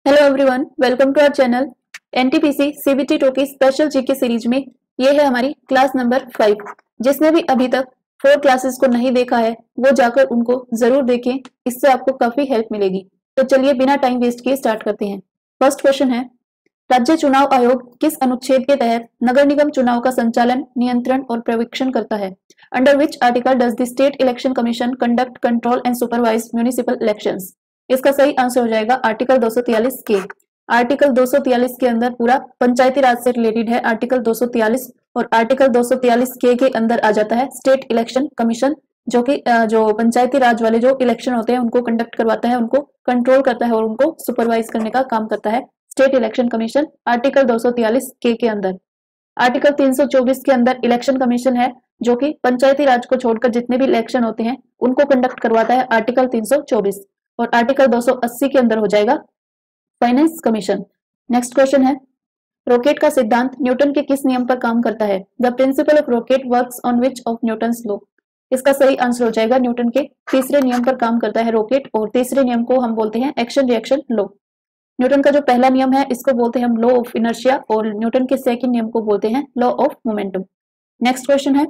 Hello everyone, welcome to our channel NTPC CBT two की special GK series में। ये है हमारी क्लास नंबर 5। जिसने भी अभी तक 4 क्लासेस को नहीं देखा है वो जाकर उनको जरूर देखें, इससे आपको काफी हेल्प मिलेगी। तो चलिए बिना टाइम वेस्ट किए स्टार्ट करते हैं। फर्स्ट क्वेश्चन है, राज्य चुनाव आयोग किस अनुच्छेद के तहत नगर निगम चुनाव का संचालन, नियंत्रण और पर्यवेक्षण करता है? Under which article does the state election commission conduct, control and supervise municipal elections? इसका सही आंसर हो जाएगा आर्टिकल 243 के। आर्टिकल 243 के अंदर पूरा पंचायती राज से रिलेटेड है आर्टिकल 243, और आर्टिकल 243 के अंदर आ जाता है स्टेट इलेक्शन कमीशन, जो कि जो पंचायती राज वाले जो इलेक्शन होते हैं उनको कंडक्ट करवाता है, उनको कंट्रोल करता है और उनको सुपरवाइज करने का काम करता है स्टेट इलेक्शन कमीशन आर्टिकल 243 के अंदर। आर्टिकल 324 के अंदर इलेक्शन कमीशन है, जो कि पंचायती राज को छोड़कर जितने भी इलेक्शन होते हैं उनको कंडक्ट करवाता है आर्टिकल 324, और आर्टिकल 280 के अंदर हो जाएगा फाइनेंस कमीशन। नेक्स्ट क्वेश्चन है, रॉकेट का सिद्धांत न्यूटन के किस नियम पर काम करता है? The principle of rocket works on which of Newton's law? इसका सही आंसर हो जाएगा न्यूटन के तीसरे नियम पर काम करता है रॉकेट, और तीसरे नियम को हम बोलते हैं एक्शन रिएक्शन लॉ। न्यूटन का जो पहला नियम है इसको बोलते हैं हम लॉ ऑफ इनर्शिया, और न्यूटन के सेकंड नियम को बोलते हैं law of momentum. Next question है,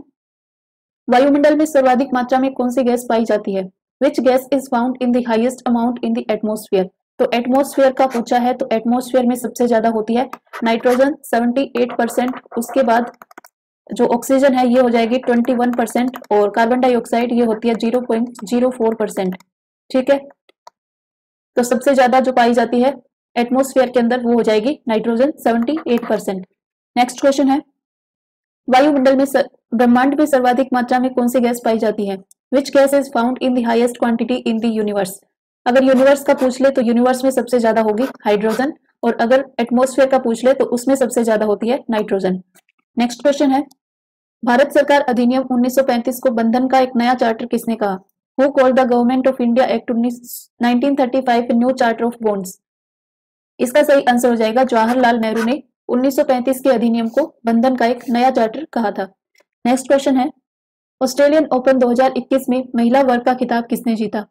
वायुमंडल में सर्वाधिक मात्रा में कौन सी गैस पाई जाती है? Which gas is found in the highest amount in the atmosphere? तो एटमॉस्फेयर का पूछा है, तो एटमॉस्फेयर में सबसे ज्यादा होती है नाइट्रोजन 78%, उसके बाद जो ऑक्सीजन है ये हो जाएगी 21%, और कार्बन डाइऑक्साइड ये होती है 0.04%। ठीक है, तो सबसे ज्यादा जो पाई जाती है एटमॉस्फेयर के अंदर वो हो जाएगी नाइट्रोजन 78%। नेक्स्ट क्वेश्चन है, वायुमंडल में ब्रह्मांड में सर्वाधिक मात्रा में कौन सी गैस पाई जाती है? Which gas is found in the highest quantity in the universe? अगर यूनिवर्स का पूछ ले तो यूनिवर्स में सबसे ज्यादा होगी हाइड्रोजन, और अगर एटमॉस्फेयर का पूछ ले तो उसमें सबसे ज्यादा होती है नाइट्रोजन। नेक्स्ट क्वेश्चन है, भारत सरकार अधिनियम 1935 को बंधन का एक नया चार्टर किसने कहा? Who called the government of India act 1935 new charter of bonds? इसका सही आंसर हो जाएगा जवाहरलाल नेहरू ने 1935 के अधिनियम को बंधन का एक नया चार्टर कहा था। नेक्स्ट क्वेश्चन है, ऑस्ट्रेलियन ओपन 2021 में महिला वर्ग का खिताब किसने जीता?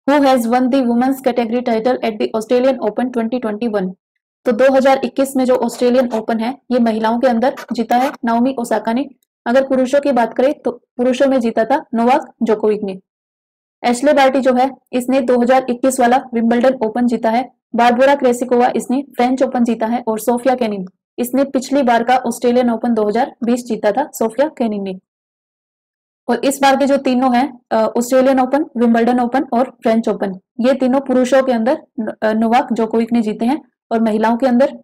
Who has won the women's category title at the Australian Open 2021? तो 2021 में जो ऑस्ट्रेलियन ओपन है ये महिलाओं के अंदर जीता है नाओमी ओसाका ने। अगर पुरुषों की बात करें तो पुरुषों में जीता था नोवाक जोकोविक ने। एशले बार्टी जो है इसने 2021 वाला विंबलडन ओपन जीता है। बारबोरा क्रेसिकोवा इसने फ्रेंच ओपन जीता है, और सोफिया केनिन इसने पिछली बार का ऑस्ट्रेलियन ओपन 2020 जीता था सोफिया केनिन ने। और इस बार के जो तीनों हैं ऑस्ट्रेलियन ओपन, विंबलडन ओपन और फ्रेंच ओपन, ये तीनों पुरुषों के अंदर नोवाक जोकोविक ने जीते हैं, और महिलाओं के अंदर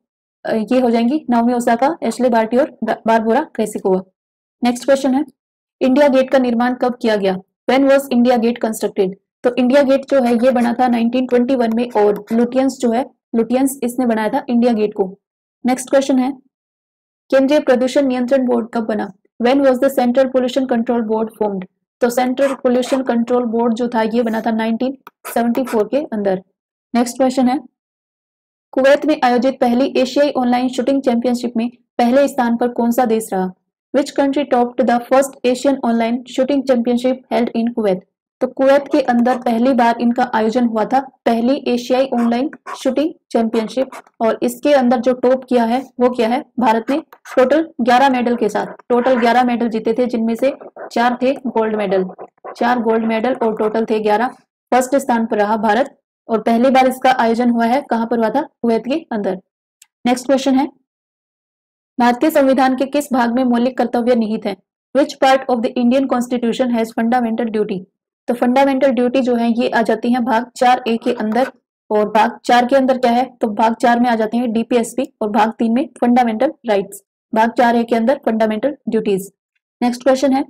ये हो जाएंगी नाओमी ओसाका, एशले बार्टी और बारबोरा क्रेसिकोवा। नेक्स्ट क्वेश्चन है, इंडिया गेट का निर्माण कब किया गया? When was India Gate constructed? तो इंडिया गेट जो है ये बना था 1921 में, और लुटियंस जो है लुटियंस इसने बनाया था इंडिया गेट को। नेक्स्ट क्वेश्चन है, केंद्रीय प्रदूषण नियंत्रण बोर्ड कब बना? When was the central pollution control board formed? तो सेंट्रल पोल्यूशन कंट्रोल बोर्ड जो था ये बना था 1974 के अंदर। नेक्स्ट क्वेश्चन है, कुवैत में आयोजित पहली एशियाई ऑनलाइन शूटिंग चैंपियनशिप में पहले स्थान पर कौन सा देश रहा? Which country topped the first Asian online shooting championship held in Kuwait? तो कुवैत के अंदर पहली बार इनका आयोजन हुआ था पहली एशियाई ऑनलाइन शूटिंग चैंपियनशिप, और इसके अंदर जो टॉप किया है वो क्या है? भारत ने टोटल 11 मेडल के साथ टोटल 11 मेडल जीते थे, जिनमें से 4 थे गोल्ड मेडल, 4 गोल्ड मेडल और टोटल थे 11। फर्स्ट स्थान पर रहा भारत, और पहली बार इसका आयोजन हुआ है, कहां पर हुआ था? कुवैत के अंदर। नेक्स्ट क्वेश्चन है, भारतीय संविधान के किस भाग में मौलिक कर्तव्य निहित है? Which part of the Indian constitution has fundamental duty? तो फंडामेंटल ड्यूटी जो है ये आ जाती है भाग 4A के अंदर, और भाग 4 के अंदर क्या है? तो भाग 4 में आ जाते हैं DPSP, और भाग 3 में फंडामेंटल राइट्स। भाग 4A के अंदर फंडामेंटल ड्यूटीज। नेक्स्ट क्वेश्चन है,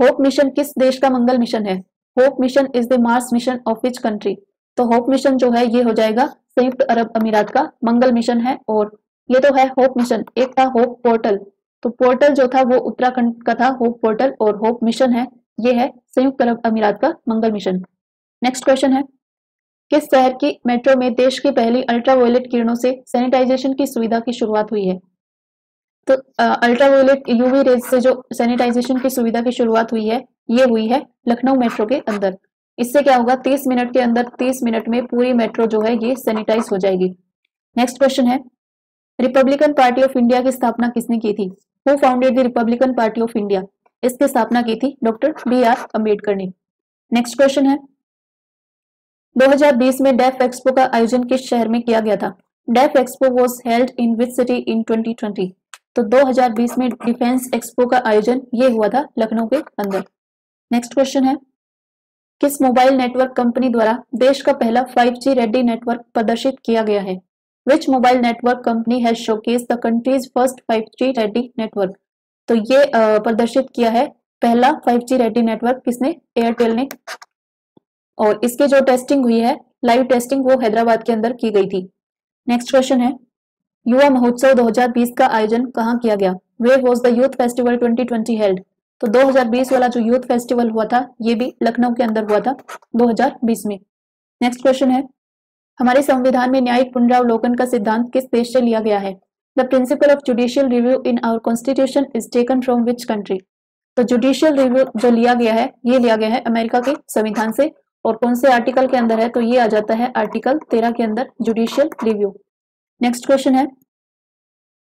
होप मिशन किस देश का मंगल मिशन है? Hope mission is the Mars mission of which country? तो होप मिशन जो है ये हो जाएगा संयुक्त अरब अमीरात का मंगल मिशन है, और ये तो है होप मिशन। एक था होप पोर्टल, तो पोर्टल जो था वो उत्तराखंड का था होप पोर्टल, और होप मिशन है ये है संयुक्त अरब अमीरात का मंगल मिशन। नेक्स्ट क्वेश्चन है, किस शहर की मेट्रो में देश की पहली अल्ट्रावायलेट किरणों से सैनिटाइजेशन की सुविधा की शुरुआत हुई है? तो अल्ट्रावायलेट यूवी रेज से जो सैनिटाइजेशन की सुविधा की शुरुआत हुई है ये हुई है लखनऊ मेट्रो के अंदर। इससे क्या होगा, 30 मिनट के अंदर 30 मिनट में पूरी मेट्रो जो है ये सैनिटाइज हो जाएगी। नेक्स्ट क्वेश्चन है, रिपब्लिकन पार्टी ऑफ इंडिया की स्थापना किसने की थी? Who founded the Republican party of India? इसकी स्थापना की थी डॉक्टर BR अम्बेडकर ने। नेक्स्ट क्वेश्चन है, 2020 में डेफ एक्सपो का आयोजन किस शहर में किया गया था? Def Expo was held in which city in 2020? तो 2020 में डिफेंस एक्सपो का आयोजन ये हुआ था लखनऊ के अंदर। नेक्स्ट क्वेश्चन है, किस मोबाइल नेटवर्क कंपनी द्वारा देश का पहला 5G रेडी नेटवर्क प्रदर्शित किया गया है? विच mobile network company has showcased the country's first 5G ready network? तो ये प्रदर्शित किया है पहला 5G रेडी नेटवर्क किसने? एयरटेल ने। और इसकी जो टेस्टिंग हुई है, लाइव टेस्टिंग, वो हैदराबाद के अंदर की गई थी। नेक्स्ट क्वेश्चन है, युवा महोत्सव 2020 का आयोजन कहाँ किया गया? Where was the youth festival 2020 held? तो 2020 वाला जो यूथ फेस्टिवल हुआ था ये भी लखनऊ के अंदर हुआ था 2020 में। नेक्स्ट क्वेश्चन है, हमारे संविधान में न्यायिक पुनरावलोकन का सिद्धांत किस देश से लिया गया है? The principle of judicial review in our constitution is taken from which country? तो जुडिशियल रिव्यू जो लिया गया है ये लिया गया है अमेरिका के संविधान से। और कौन से आर्टिकल के अंदर है? तो ये आ जाता है आर्टिकल 13 के अंदर, जुडिशियल रिव्यू। नेक्स्ट क्वेश्चन है,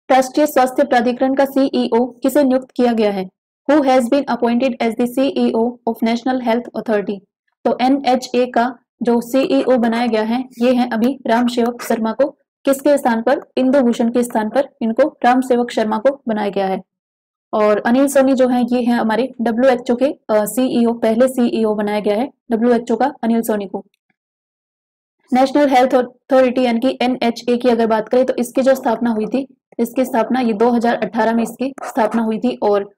राष्ट्रीय स्वास्थ्य प्राधिकरण का CEO किसे नियुक्त किया गया है? Who has been appointed as the CEO of national health authority? तो NHA का जो CEO बनाया गया है ये है अभी राम सेवक शर्मा को। किसके स्थान पर? इंदु भूषण के स्थान पर इनको राम सेवक शर्मा को बनाया गया है। और अनिल सोनी जो है ये है हमारे WHO के CEO, पहले CEO बनाया गया है WHO का अनिल सोनी को। नेशनल हेल्थ अथॉरिटी यानी कि NHA की अगर बात करें तो इसकी जो स्थापना हुई थी, इसकी स्थापना ये 2018 में इसकी स्थापना हुई थी। और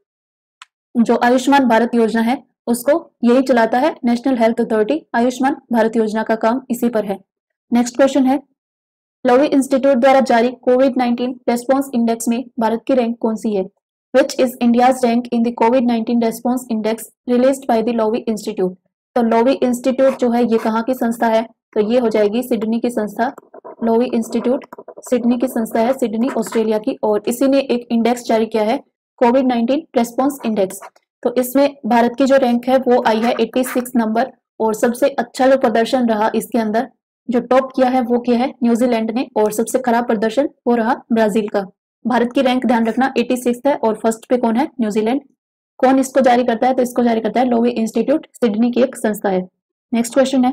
जो आयुष्मान भारत योजना है उसको यही चलाता है national health authority. Ayushman Bharat योजना का काम इसी पर है। नेक्स्ट क्वेश्चन है, लोवी इंस्टीट्यूट द्वारा जारी कोविड-19 रेस्पॉन्स इंडेक्स में भारत की रैंक कौन सी है? Which is India's rank in the COVID-19 response index released by the Lowy Institute? तो लोवी इंस्टीट्यूट जो है ये कहाँ की संस्था है? तो ये हो जाएगी सिडनी की संस्था। लोवी इंस्टीट्यूट सिडनी की संस्था है, सिडनी ऑस्ट्रेलिया की। और इसी ने एक इंडेक्स जारी किया है कोविड-19 रेस्पॉन्स इंडेक्स। तो इसमें भारत की जो रैंक है वो आई है 86 नंबर। और सबसे अच्छा जो प्रदर्शन रहा इसके अंदर, जो टॉप किया है वो किया है न्यूजीलैंड ने। और सबसे खराब प्रदर्शन वो रहा ब्राजील का। भारत की रैंक ध्यान रखना 86 है और फर्स्ट पे कौन है? न्यूजीलैंड। कौन इसको जारी करता है? तो इसको जारी करता है लोवी इंस्टीट्यूट, सिडनी की एक संस्था है। नेक्स्ट क्वेश्चन है,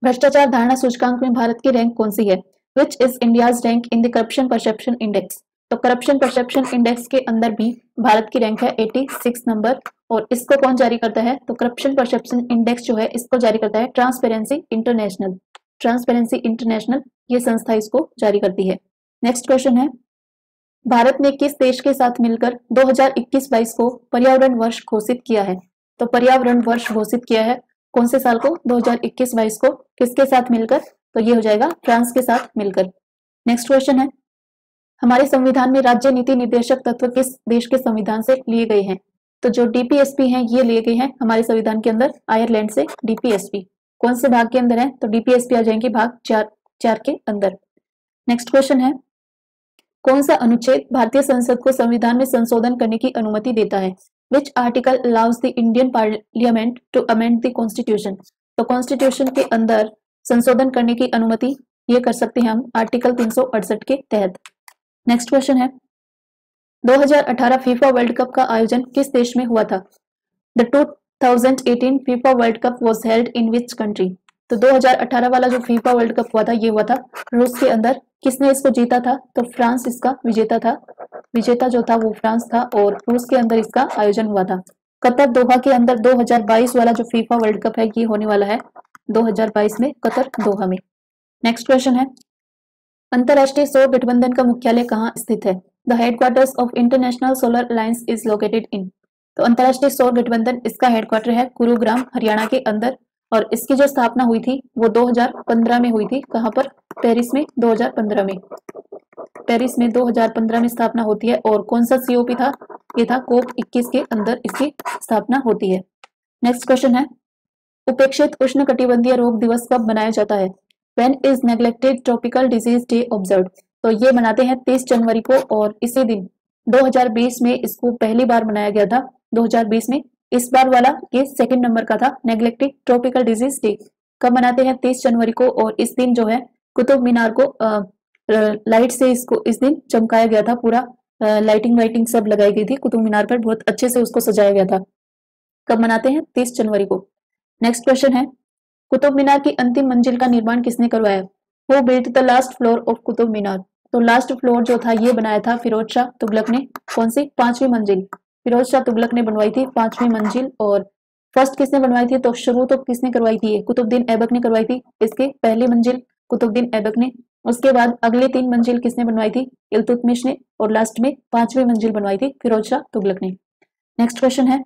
भ्रष्टाचार धारणा सूचकांक में भारत की रैंक कौन सी है? Which is India's rank in the corruption perception index? तो करप्शन परसेप्शन इंडेक्स के अंदर भी भारत की रैंक है 86 नंबर। और इसको कौन जारी करता है? तो करप्शन परसेप्शन इंडेक्स जो है इसको जारी करता है ट्रांसपेरेंसी इंटरनेशनल। ट्रांसपेरेंसी इंटरनेशनल ये संस्था इसको जारी करती है। नेक्स्ट क्वेश्चन है, भारत ने किस देश के साथ मिलकर 2021-22 को पर्यावरण वर्ष घोषित किया है? तो पर्यावरण वर्ष घोषित किया है कौन से साल को? 2021-22 को। किसके साथ मिलकर? तो ये हो जाएगा फ्रांस के साथ मिलकर। नेक्स्ट क्वेश्चन है, हमारे संविधान में राज्य नीति निर्देशक तत्व किस देश के संविधान से लिए गए हैं? तो जो DPSP हैं ये लिए गए हैं हमारे संविधान के अंदर आयरलैंड से। DPSP कौन से भाग के अंदर है? तो DPSP आ जाएंगे भाग 4 के अंदर। नेक्स्ट क्वेश्चन है, कौन सा अनुच्छेद भारतीय संसद को संविधान में संशोधन करने की अनुमति देता है? Which article allows the Indian parliament to amend the constitution? तो कॉन्स्टिट्यूशन के अंदर संशोधन करने की अनुमति ये कर सकते हैं हम आर्टिकल 368 के तहत। नेक्स्ट क्वेश्चन है, 2018 फीफा वर्ल्ड कप का आयोजन किस देश में हुआ था? The 2018 FIFA world cup was held in which country? तो 2018 वाला जो फीफा वर्ल्ड कप हुआ था ये हुआ था रूस के अंदर। किसने इसको जीता था? तो फ्रांस इसका विजेता था। विजेता जो था वो फ्रांस था और रूस के अंदर इसका आयोजन हुआ था। कतर दोहा के अंदर 2022 वाला जो फीफा वर्ल्ड कप है ये होने वाला है 2022 में कतर दोहा में। नेक्स्ट क्वेश्चन है, अंतरराष्ट्रीय सौर गठबंधन का मुख्यालय कहाँ स्थित है? The headquarters of international solar alliance is located इन। तो अंतरराष्ट्रीय सौर गठबंधन इसका हेडक्वार्टर है गुरुग्राम हरियाणा के अंदर। और इसकी जो स्थापना हुई थी वो 2015 में हुई थी। कहाँ पर? पेरिस में 2015 में। पेरिस में 2015 में स्थापना होती है। और कौन सा COP था? ये था COP21 के अंदर इसकी स्थापना होती है। नेक्स्ट क्वेश्चन है, उपेक्षित उष्णकटिबंधीय रोग दिवस कब मनाया जाता है? When is neglected tropical disease day observed? तो ये मनाते हैं 30 जनवरी को। और इसी दिन 2020 में इसको पहली बार मनाया गया था। 2020 में इस बार वाला ये सेकंड नंबर का था, नेग्लेक्टेड ट्रॉपिकल डिजीज डे। कब मनाते हैं? 30 जनवरी को। और इस दिन जो है कुतुब मीनार को लाइट से इसको इस दिन चमकाया गया था, पूरा लाइटिंग वाइटिंग सब लगाई गई थी कुतुब मीनार पर, बहुत अच्छे से उसको सजाया गया था। कब मनाते हैं? 30 जनवरी को। नेक्स्ट क्वेश्चन है, कुतुब मीनार की अंतिम मंजिल का निर्माण किसने करवाया? वो built the last floor of Qutub Minar. तो लास्ट फ्लोर जो था ये बनाया था फिरोज शाह तुगलक ने। कौन सी? 5वीं मंजिल। फिरोज शाह तुगलक ने बनवाई थी 5वीं मंजिल। और फर्स्ट किसने बनवाई थी? तो शुरू तो किसने करवाई थी? कुतुबुद्दीन ऐबक ने करवाई थी। इसके पहली मंजिल कुतुबुद्दीन ऐबक ने, उसके बाद अगले 3 मंजिल किसने बनवाई थी? इल्तुतमिश ने, और लास्ट में 5वीं मंजिल बनवाई थी फिरोज शाह तुगलक ने। नेक्स्ट क्वेश्चन है,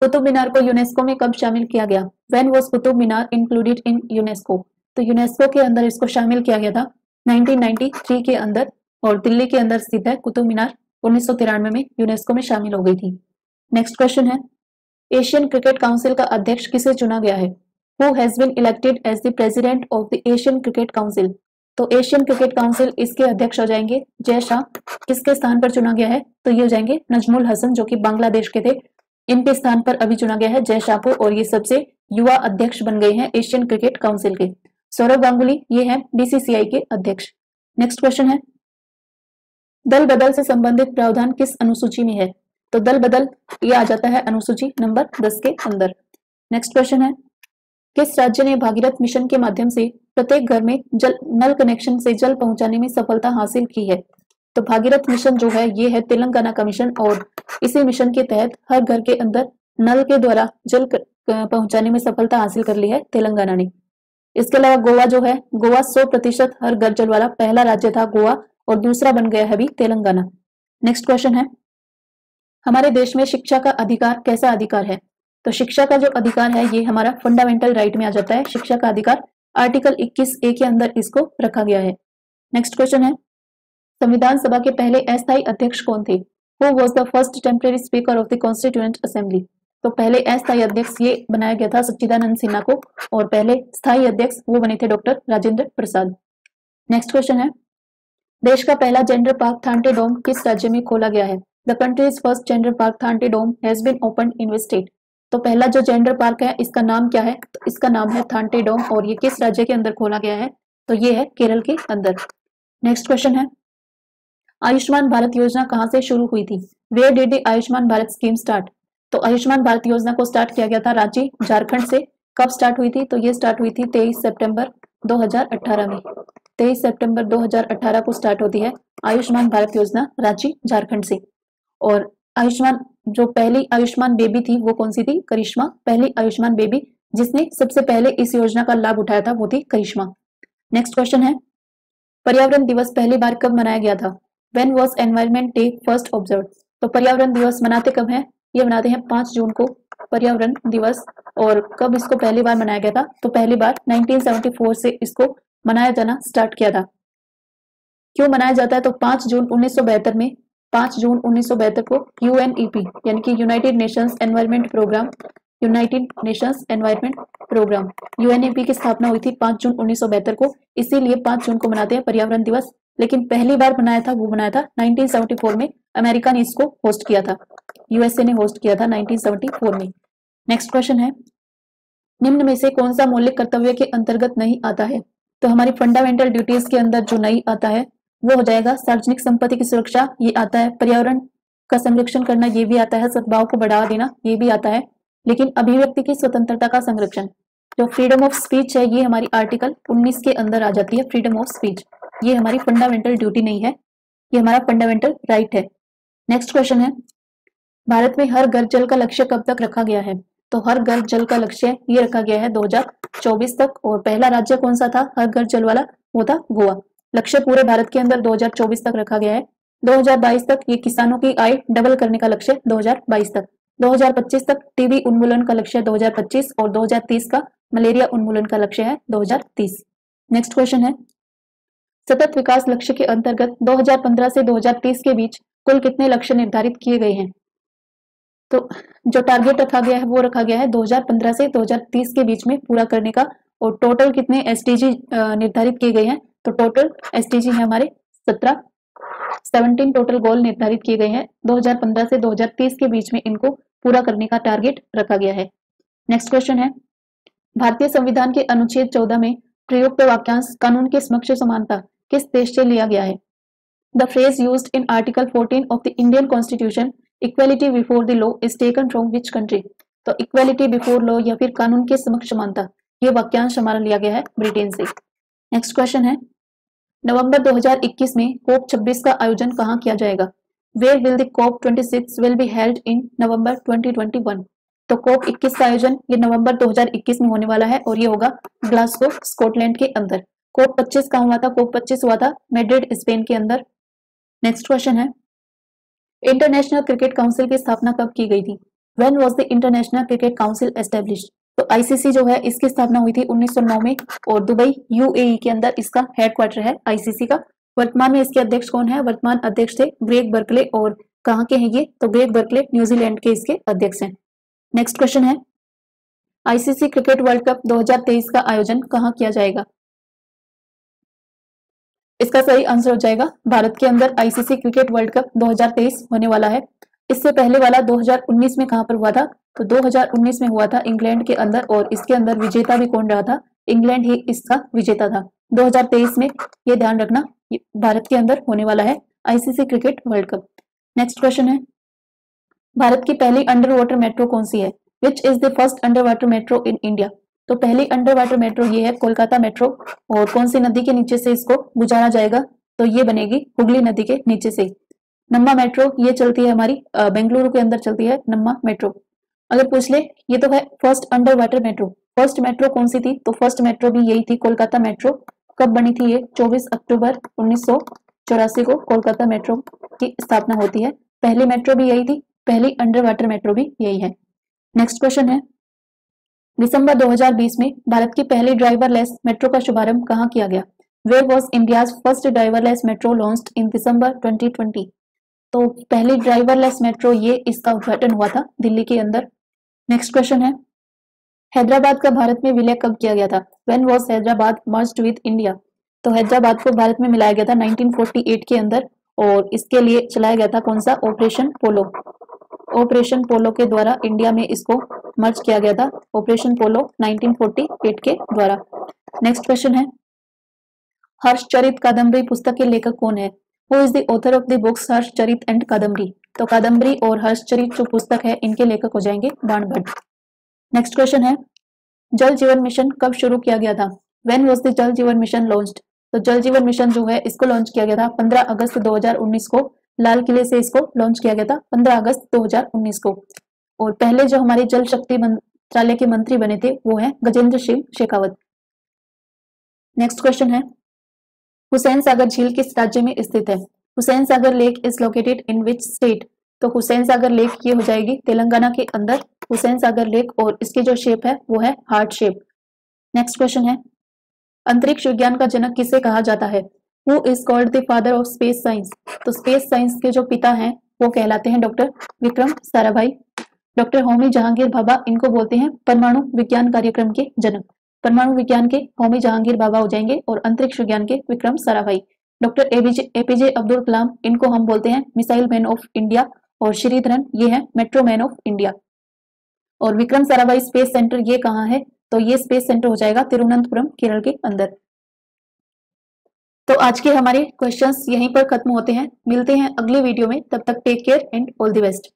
कुतुब मीनार को यूनेस्को में कब शामिल किया गया? When was Qutub Minar included in UNESCO? तो यूनेस्को के अंदर इसको शामिल किया गया था 1993 के अंदर, और दिल्ली के अंदर स्थित है कुतुब मीनार। 1993 में यूनेस्को में शामिल हो गई थी। नेक्स्ट क्वेश्चन है, एशियन क्रिकेट काउंसिल का अध्यक्ष किसे चुना गया है? Who has been elected as the president of the Asian cricket council? तो एशियन क्रिकेट काउंसिल इसके अध्यक्ष हो जाएंगे जय शाह। किसके स्थान पर चुना गया है? तो ये हो जाएंगे नजमुल हसन, जो कि बांग्लादेश के थे। इनके स्थान पर अभी चुना गया है जय शाह को, और ये सबसे युवा अध्यक्ष बन गए हैं एशियन क्रिकेट काउंसिल के। सौरव गांगुली ये है बीसीसीआई के अध्यक्ष। नेक्स्ट क्वेश्चन है, दल बदल से संबंधित प्रावधान किस अनुसूची में है? तो दल बदल ये आ जाता है अनुसूची नंबर 10 के अंदर। नेक्स्ट क्वेश्चन है, किस राज्य ने भागीरथ मिशन के माध्यम से प्रत्येक घर में नल कनेक्शन से जल पहुंचाने में सफलता हासिल की है? तो भागीरथ मिशन जो है ये है तेलंगाना का मिशन, और इसी मिशन के तहत हर घर के अंदर नल के द्वारा जल पहुंचाने में सफलता हासिल कर ली है तेलंगाना ने। इसके अलावा गोवा जो है, गोवा 100% हर घर जल वाला पहला राज्य था गोवा, और दूसरा बन गया है अभी तेलंगाना। नेक्स्ट क्वेश्चन है, हमारे देश में शिक्षा का अधिकार कैसा अधिकार है? तो शिक्षा का जो अधिकार है ये हमारा फंडामेंटल राइट में आ जाता है। शिक्षा का अधिकार आर्टिकल 21A के अंदर इसको रखा गया है। नेक्स्ट क्वेश्चन है, संविधान सभा के पहले अस्थायी अध्यक्ष कौन थे? Who was the first temporary speaker of the Constituent Assembly? तो पहले अस्थायी अध्यक्ष ये बनाया गया था सच्चिदानंद सिन्हा को, और पहले स्थायी अध्यक्ष वो बने थे doctor Rajendra Prasad. Next question है, देश का पहला जेंडर पार्क थांटे डोम किस राज्य में खोला गया है? The country's first gender park थांटे डोम has been open in which state? तो पहला जो जेंडर पार्क है इसका नाम क्या है? तो इसका नाम है थांटे डोम, और ये किस राज्य के अंदर खोला गया है? तो ये है केरल के अंदर। नेक्स्ट क्वेश्चन है, आयुष्मान भारत योजना कहां से शुरू हुई थी? Where did the Ayushman Bharat scheme start? तो आयुष्मान भारत योजना को स्टार्ट किया गया था रांची झारखंड से। कब स्टार्ट हुई थी? तो ये स्टार्ट हुई थी 23 सितंबर 2018 में। 23 सितंबर 2018 को स्टार्ट होती है आयुष्मान भारत योजना रांची झारखंड से। और आयुष्मान जो पहली आयुष्मान बेबी थी वो कौन सी थी? करिश्मा। पहली आयुष्मान बेबी जिसने सबसे पहले इस योजना का लाभ उठाया था वो थी करिश्मा। नेक्स्ट क्वेश्चन है, पर्यावरण दिवस पहली बार कब मनाया गया था? When was Environment Day first observed? तो पर्यावरण दिवस मनाते कब हैं? ये मनाते हैं 5 जून को पर्यावरण दिवस। और कब इसको पहली बार मनाया गया था? तो पहली बार 1974 से इसको मनाया जाना स्टार्ट किया था। क्यों मनाया जाता है? तो 5 जून 1972 में, 5 जून 1972 को UNEP यानी कि United Nations environment programme, United Nations environment programme UNEP की स्थापना हुई थी 5 जून 1972 को, इसीलिए 5 जून को मनाते हैं पर्यावरण दिवस। लेकिन पहली बार बनाया था वो बनाया था 1974 में, अमेरिका ने इसको होस्ट किया था, यूएसए ने होस्ट किया था 1974 में। नेक्स्ट क्वेश्चन है, निम्न में से कौन सा मौलिक कर्तव्य के अंतर्गत नहीं आता है? तो हमारी फंडामेंटल ड्यूटीज के अंदर जो नहीं आता है वो हो जाएगा सार्वजनिक संपत्ति की सुरक्षा, ये आता है। पर्यावरण का संरक्षण करना ये भी आता है। सद्भाव को बढ़ावा देना ये भी आता है। लेकिन अभिव्यक्ति की स्वतंत्रता का संरक्षण, जो फ्रीडम ऑफ स्पीच है, ये हमारी आर्टिकल 19 के अंदर आ जाती है। फ्रीडम ऑफ स्पीच ये हमारी फंडामेंटल ड्यूटी नहीं है, ये हमारा फंडामेंटल राइट है। नेक्स्ट क्वेश्चन है, भारत में हर घर जल का लक्ष्य कब तक रखा गया है? तो हर घर जल का लक्ष्य ये रखा गया है 2024 तक। और पहला राज्य कौन सा था हर घर जल वाला? वो था गोवा। लक्ष्य पूरे भारत के अंदर 2024 तक रखा गया है। 2022 तक ये किसानों की आय डबल करने का लक्ष्य 2022 तक। 2025 तक टीबी उन्मूलन का लक्ष्य 2025, और 2030 का मलेरिया उन्मूलन का लक्ष्य है 2030। नेक्स्ट क्वेश्चन है, सतत विकास लक्ष्य के अंतर्गत 2015 से 2030 के बीच कुल कितने लक्ष्य निर्धारित किए गए हैं? तो जो टारगेट रखा गया है वो रखा गया है 2015 से 2030 के बीच में पूरा करने का। और टोटल कितने एसडीजी निर्धारित किए गए हैं? तो टोटल एसडीजी है हमारे 17 टोटल गोल निर्धारित किए गए हैं। 2015 से 2030 के बीच में इनको पूरा करने का टारगेट रखा गया है। नेक्स्ट क्वेश्चन है, भारतीय संविधान के अनुच्छेद 14 में प्रयुक्त वाक्यांश कानून के समक्ष समानता किस देश से लिया गया है? The phrase used in article 14 of the Indian constitution equality before the law is taken from which country? तो इक्वालिटी बिफोर लॉ या फिर कानून के समक्ष समानता, ये वाक्यांश हमारा लिया गया है ब्रिटेन से। नेक्स्ट क्वेश्चन है, नवंबर 2021 में कोप 26 का आयोजन कहाँ किया जाएगा? Where will the COP 26 will be held in November 2021? तो कोप 21 का आयोजन ये नवंबर 2021 में होने वाला है और ये होगा ग्लासगो स्कॉटलैंड के अंदर। कोप 25 कहाँ हुआ था? कोप 25 हुआ था मैड्रिड स्पेन के अंदर। नेक्स्ट क्वेश्चन है, इंटरनेशनल क्रिकेट काउंसिल की स्थापना कब की गई थी? When was the international cricket council established? तो आईसीसी जो है इसकी स्थापना हुई थी 1909 में और दुबई यूएई के अंदर इसका हेडक्वार्टर है आईसीसी का। वर्तमान में इसके अध्यक्ष कौन है? वर्तमान अध्यक्ष थे ग्रेग बर्कले, और कहाँ के हैं ये? तो ग्रेग बर्कले न्यूजीलैंड के इसके अध्यक्ष हैं। नेक्स्ट क्वेश्चन है, आईसीसी क्रिकेट वर्ल्ड कप 2023 का आयोजन कहाँ किया जाएगा? इसका सही आंसर हो जाएगा भारत के अंदर आईसीसी क्रिकेट वर्ल्ड कप 2023 होने वाला है। इससे पहले वाला 2019 में कहां पर हुआ था? तो 2019 में हुआ था इंग्लैंड के अंदर, और इसके अंदर विजेता भी कौन रहा था? इंग्लैंड ही इसका विजेता था। 2023 में ये ध्यान रखना, भारत के अंदर होने वाला है ICC cricket world cup. Next question है, भारत की पहली अंडर वाटर मेट्रो कौन सी है? Which is the first under water metro in India? तो पहली अंडर वाटर मेट्रो ये है कोलकाता मेट्रो, और कौन सी नदी के नीचे से इसको गुजारा जाएगा? तो ये बनेगी हुगली नदी के नीचे से। नम्मा मेट्रो ये चलती है हमारी बेंगलुरु के अंदर चलती है नम्मा मेट्रो। अगर पूछ ले, ये तो है first under water metro. First metro कौन सी थी? तो फर्स्ट मेट्रो भी यही थी कोलकाता मेट्रो। कब बनी थी ये? 24 अक्टूबर 1984 को कोलकाता मेट्रो की स्थापना होती है। पहली मेट्रो भी यही थी, पहली अंडर वाटर मेट्रो भी यही है। नेक्स्ट क्वेश्चन है, दिसंबर 2020 में भारत की पहली ड्राइवरलेस मेट्रो का शुभारंभ कहाँ किया गया? Where was India's first driverless metro launched in December 2020? तो पहली ड्राइवरलेस मेट्रो ये इसका उद्घाटन हुआ था दिल्ली के अंदर। नेक्स्ट क्वेश्चन है, हैदराबाद का भारत में विलय कब किया गया था? When was Hyderabad merged with India? तो हैदराबाद को भारत में मिलाया गया था 1948 के अंदर, और इसके लिए चलाया गया था कौन सा? ऑपरेशन पोलो। ऑपरेशन पोलो के द्वारा इंडिया में इसको मर्ज किया गया था, ऑपरेशन पोलो 1948 के द्वारा। नेक्स्ट क्वेश्चन है, हर्षचरित कादम्बरी पुस्तक के लेखक कौन है? Who is the author of the books Harshacharita and Kadambari? तो कादम्बरी और हर्षचरित जो पुस्तक है इनके लेखक हो जाएंगे बाणभट्ट। नेक्स्ट क्वेश्चन है, जल जीवन मिशन कब शुरू किया गया था? व्हेन वाज द जल जीवन मिशन लॉन्च्ड? तो जल जीवन मिशन जो है इसको लॉन्च किया गया था 15 अगस्त 2019 को। लाल किले से इसको लॉन्च किया गया था 15 अगस्त 2019 को। और पहले जो हमारे जल शक्ति मंत्रालय के मंत्री बने थे वो है गजेंद्र सिंह शेखावत। नेक्स्ट क्वेश्चन है, हुसैन सागर झील किस राज्य में स्थित है? Hussain Sagar lake is located in which state? तो हुसैन सागर लेक ये हो जाएगी तेलंगाना के अंदर हुसैन सागर लेक, और इसकी जो शेप है वो है हार्ट शेप। नेक्स्ट क्वेश्चन है, अंतरिक्ष विज्ञान का जनक किसे कहा जाता है? Who is called the father of space science? तो स्पेस साइंस के जो पिता हैं वो कहलाते हैं डॉक्टर विक्रम साराभाई। डॉक्टर होमी जहांगीर भाभा इनको बोलते हैं परमाणु विज्ञान कार्यक्रम के जनक। परमाणु विज्ञान के होमी जहांगीर भाभा हो जाएंगे, और अंतरिक्ष विज्ञान के विक्रम साराभाई। डॉक्टर एपीजे अब्दुल कलाम इनको हम बोलते हैं मिसाइल मैन ऑफ इंडिया, और श्रीधरन ये है मेट्रो मैन ऑफ इंडिया। और विक्रम साराभाई स्पेस सेंटर ये कहाँ है? तो ये स्पेस सेंटर हो जाएगा तिरुवनंतपुरम केरल के अंदर। तो आज के हमारे क्वेश्चंस यहीं पर खत्म होते हैं। मिलते हैं अगले वीडियो में, तब तक take care and all the best.